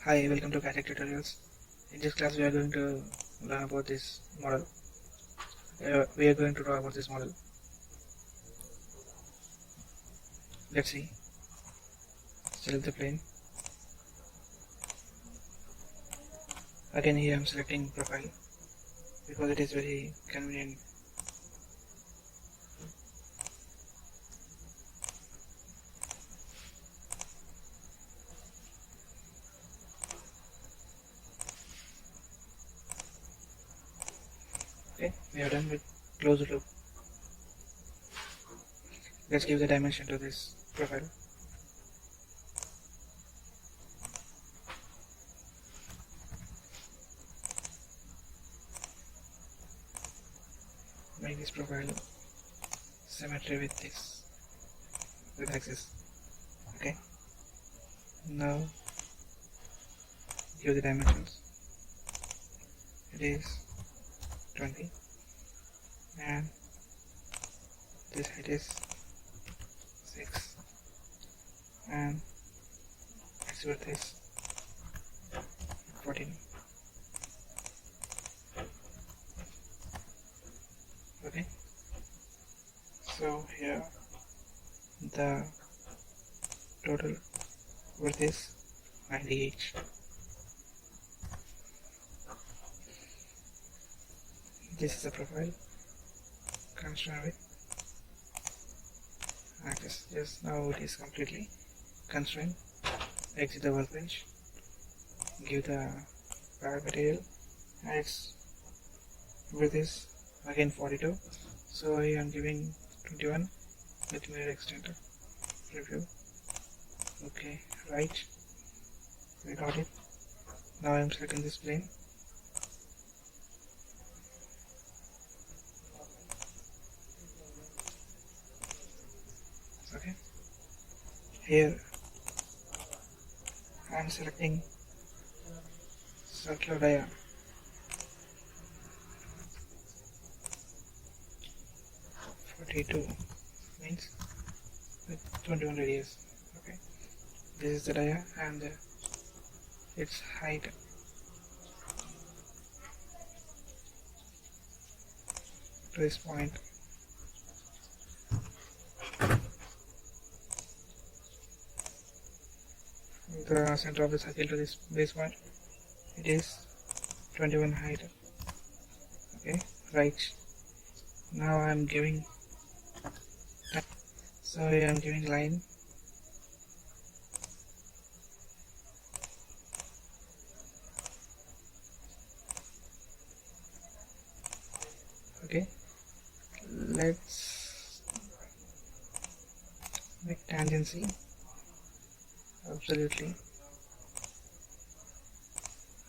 Hi, welcome to CATECH Tutorials. In this class we are going to learn about this model. We are going to draw about this model. Let's see. Select the plane. Again here I am selecting profile because it is very convenient. Okay, we are done with closed loop. Let's give the dimension to this profile. Make this profile symmetry with this axis. Okay. Now give the dimensions. It is 20 and this height is 6 and its width is 14. Okay, so here the total width is 98. This is the profile constrained with axis. Yes, now it is completely constrained. Exit the workbench, give the parallel material, and its width is again 42. So I am giving 21 with mirror extender. Review. Okay, right. We got it. Now I am selecting this plane. Okay. Here I am selecting circular dia. Means with 21 radius. Okay, this is the dia and its height to this point. The center of the circle to this base point, it is 21 height. Okay, right. Now I am giving, so I am giving line. Okay, let's make tangency absolutely.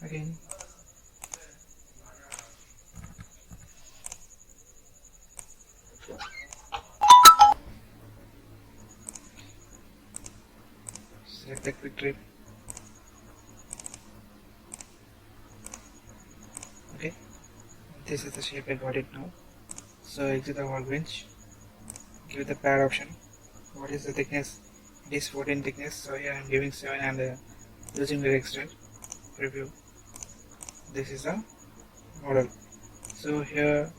Again, select the quick trip. Okay, this is the shape I got it now. So exit the workbench, give the pad option. What is the thickness? It is 14 thickness, so here I am giving 7 and using the extend. Preview. This is a model. So here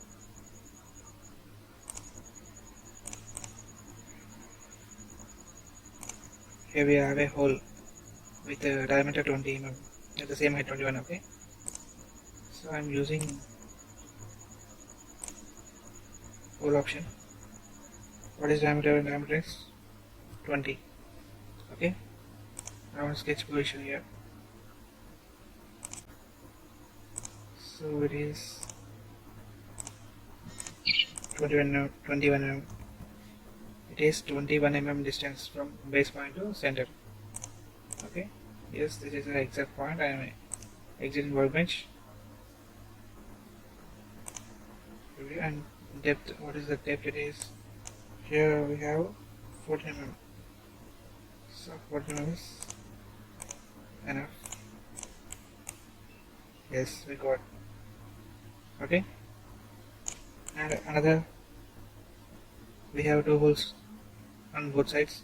we have a hole with a diameter 20 mm at the same height 21. Okay, so I am using hole option. What is diameter? Diameter is 20. Okay, I want sketch position here. So it is 21 mm. It is 21 mm distance from base point to center. Okay, yes, this is the exact point. I am exiting workbench. And depth, what is the depth? It is, here we have 14 mm. So 14 mm is enough. Yes, we got. Okay, and another, we have two holes on both sides.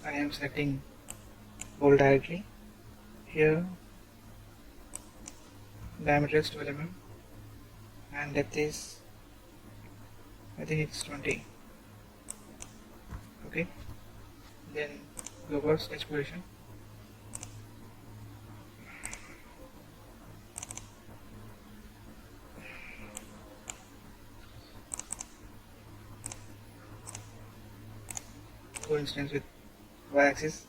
I am selecting bold directly. Here diameter is 12 mm and depth is, I think it's 20. Okay, then go for sketch position. Coincidence with y-axis,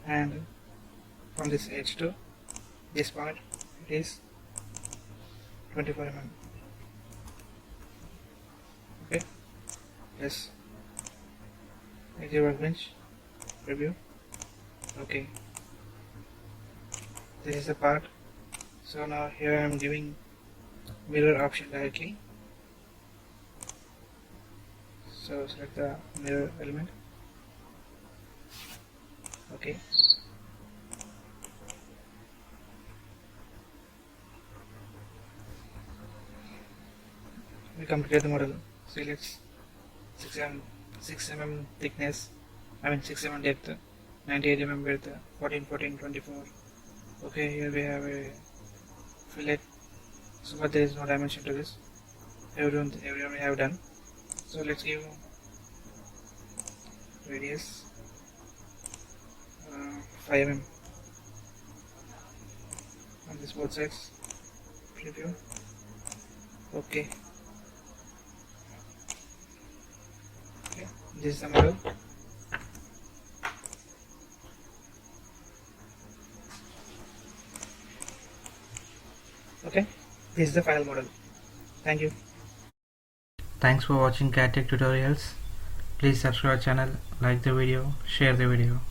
and from this edge to this point it is 24 mm. Okay, yes, exit workbench, preview. Okay, this is the part. So now here I am giving mirror option directly. So select the mirror element. Okay, we completed the model. So let's 6 mm thickness, 6 mm depth, 98 mm width, 14, 14, 24. Okay, here we have a fillet, so but there is no dimension to this. Everyone we have done. So let's give radius 5 mm on this both sides. Preview. Okay. Okay, this is the model. Okay, this is the final model. Thank you. Thanks for watching CATTECH tutorials. Please subscribe our channel, like the video, share the video.